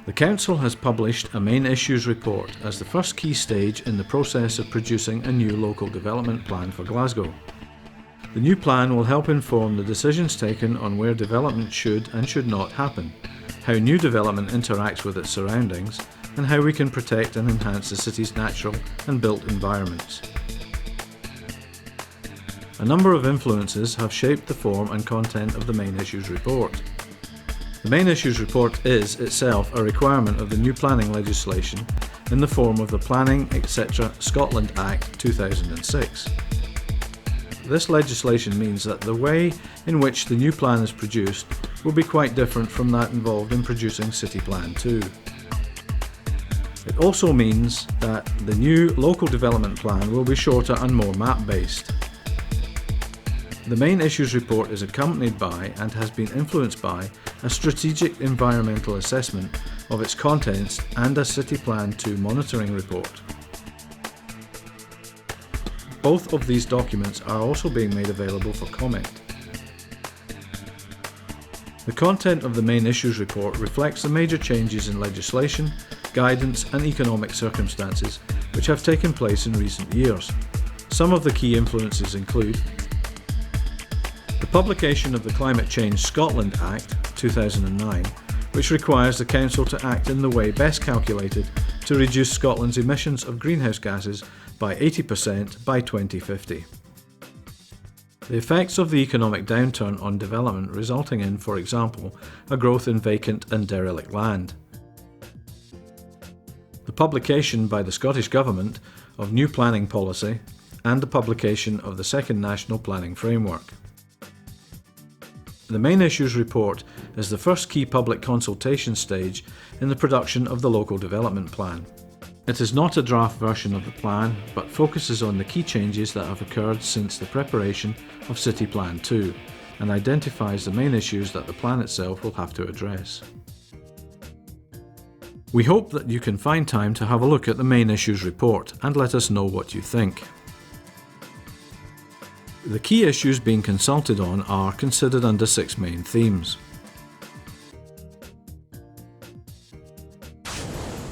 The Council has published a main issues report as the first key stage in the process of producing a new local development plan for Glasgow. The new plan will help inform the decisions taken on where development should and should not happen, how new development interacts with its surroundings, and how we can protect and enhance the city's natural and built environments. A number of influences have shaped the form and content of the main issues report. The main issues report is itself a requirement of the new planning legislation in the form of the Planning, etc. Scotland Act 2006. This legislation means that the way in which the new plan is produced will be quite different from that involved in producing City Plan 2. It also means that the new local development plan will be shorter and more map-based. The main issues report is accompanied by and has been influenced by a strategic environmental assessment of its contents and a City Plan 2 monitoring report. Both of these documents are also being made available for comment. The content of the main issues report reflects the major changes in legislation, guidance and economic circumstances which have taken place in recent years. Some of the key influences include the publication of the Climate Change Scotland Act 2009, which requires the Council to act in the way best calculated to reduce Scotland's emissions of greenhouse gases by 80% by 2050. The effects of the economic downturn on development resulting in, for example, a growth in vacant and derelict land. The publication by the Scottish Government of new planning policy and the publication of the second National Planning Framework. The main issues report is the first key public consultation stage in the production of the local development plan. It is not a draft version of the plan, but focuses on the key changes that have occurred since the preparation of City Plan 2 and identifies the main issues that the plan itself will have to address. We hope that you can find time to have a look at the main issues report and let us know what you think. The key issues being consulted on are considered under 6 main themes.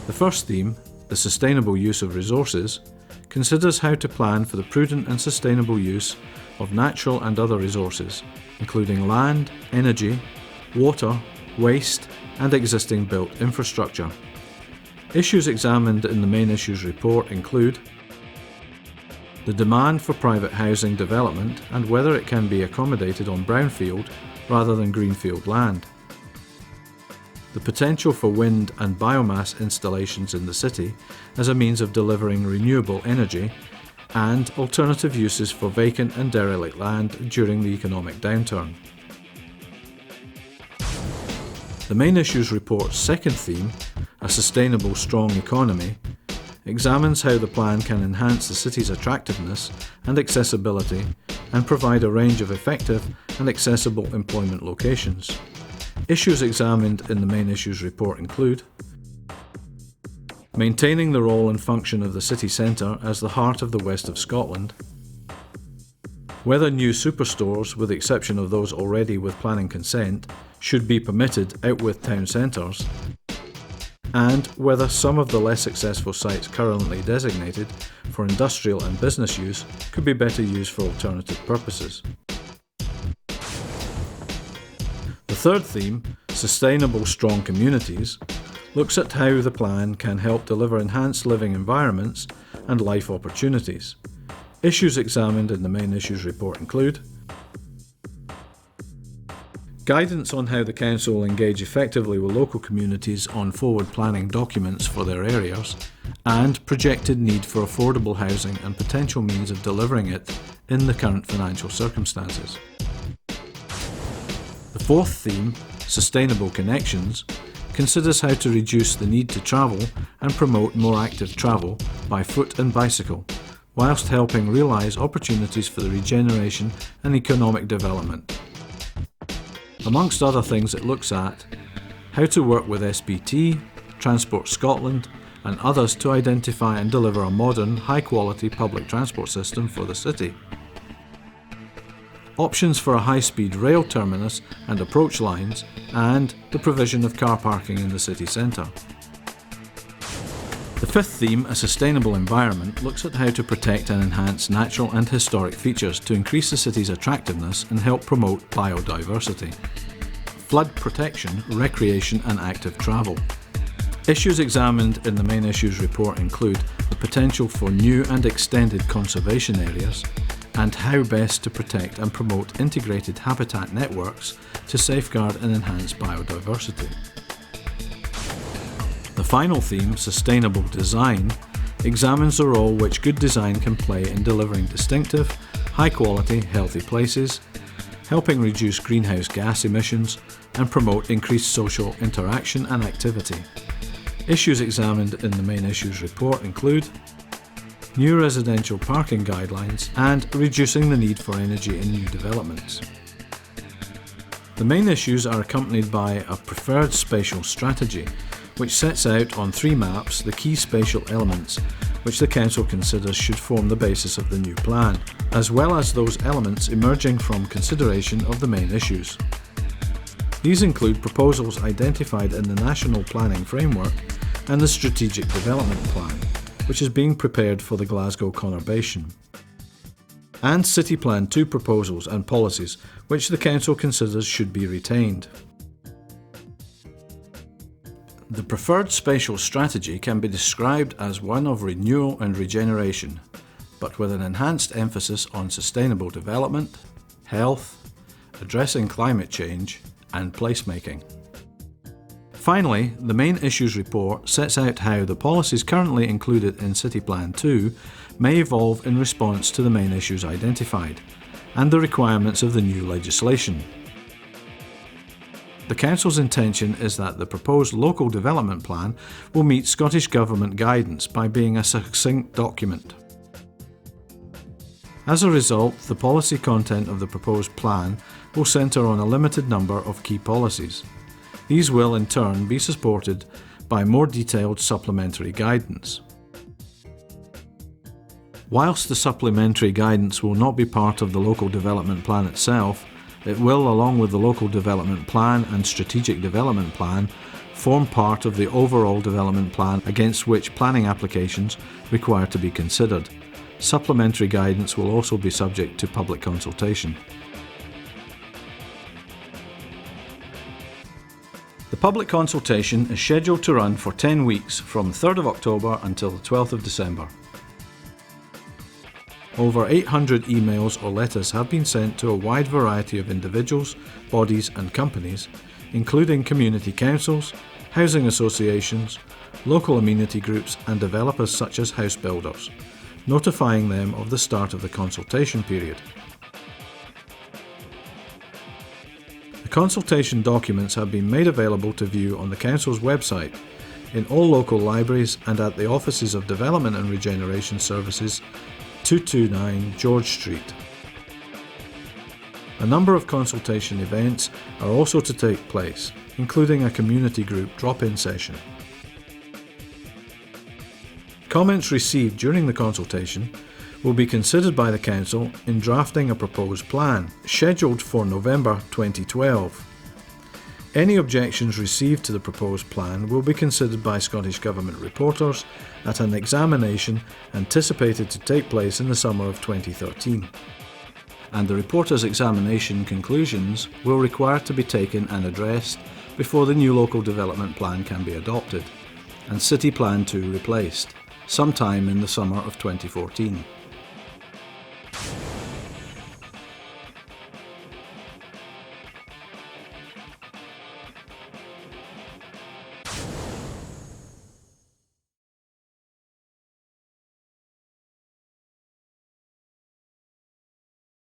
The first theme, the sustainable use of resources, considers how to plan for the prudent and sustainable use of natural and other resources, including land, energy, water, waste, and existing built infrastructure. Issues examined in the main issues report include the demand for private housing development and whether it can be accommodated on brownfield rather than greenfield land. The potential for wind and biomass installations in the city as a means of delivering renewable energy and alternative uses for vacant and derelict land during the economic downturn. The main issues report's second theme, a sustainable strong economy, examines how the plan can enhance the city's attractiveness and accessibility and provide a range of effective and accessible employment locations. Issues examined in the main issues report include maintaining the role and function of the city centre as the heart of the west of Scotland, whether new superstores, with the exception of those already with planning consent, should be permitted out with town centres, and whether some of the less successful sites currently designated for industrial and business use could be better used for alternative purposes. The third theme, sustainable strong communities, looks at how the plan can help deliver enhanced living environments and life opportunities. Issues examined in the main issues report include guidance on how the Council will engage effectively with local communities on forward planning documents for their areas and projected need for affordable housing and potential means of delivering it in the current financial circumstances. The fourth theme, sustainable connections, considers how to reduce the need to travel and promote more active travel by foot and bicycle, whilst helping realise opportunities for the regeneration and economic development. Amongst other things, it looks at how to work with SPT, Transport Scotland and others to identify and deliver a modern, high-quality public transport system for the city. options for a high-speed rail terminus and approach lines, and the provision of car parking in the city centre. The fifth theme, a sustainable environment, looks at how to protect and enhance natural and historic features to increase the city's attractiveness and help promote biodiversity. Flood protection, recreation and active travel. Issues examined in the main issues report include the potential for new and extended conservation areas and how best to protect and promote integrated habitat networks to safeguard and enhance biodiversity. The final theme, sustainable design, examines the role which good design can play in delivering distinctive, high-quality, healthy places, helping reduce greenhouse gas emissions and promote increased social interaction and activity. Issues examined in the main issues report include new residential parking guidelines and reducing the need for energy in new developments. The main issues are accompanied by a preferred spatial strategy, which sets out on 3 maps the key spatial elements which the Council considers should form the basis of the new plan, as well as those elements emerging from consideration of the main issues. These include proposals identified in the National Planning Framework and the Strategic Development Plan, which is being prepared for the Glasgow conurbation, and City Plan 2 proposals and policies which the Council considers should be retained. The preferred spatial strategy can be described as one of renewal and regeneration, but with an enhanced emphasis on sustainable development, health, addressing climate change, and placemaking. Finally, the main issues report sets out how the policies currently included in City Plan 2 may evolve in response to the main issues identified, and the requirements of the new legislation. The Council's intention is that the proposed local development plan will meet Scottish Government guidance by being a succinct document. As a result, the policy content of the proposed plan will centre on a limited number of key policies. These will in turn be supported by more detailed supplementary guidance. Whilst the supplementary guidance will not be part of the local development plan itself, it will, along with the local development plan and strategic development plan, form part of the overall development plan against which planning applications require to be considered. Supplementary guidance will also be subject to public consultation. The public consultation is scheduled to run for 10 weeks from 3rd of October until the 12th of December. Over 800 emails or letters have been sent to a wide variety of individuals, bodies and companies, including community councils, housing associations, local amenity groups and developers such as house builders, notifying them of the start of the consultation period. The consultation documents have been made available to view on the Council's website, in all local libraries and at the offices of Development and Regeneration Services, 229 George Street. A number of consultation events are also to take place, including a community group drop-in session. Comments received during the consultation will be considered by the Council in drafting a proposed plan, scheduled for November 2012. Any objections received to the proposed plan will be considered by Scottish Government reporters at an examination anticipated to take place in the summer of 2013. And the reporters' examination conclusions will require to be taken and addressed before the new local development plan can be adopted, and City Plan 2 replaced, sometime in the summer of 2014.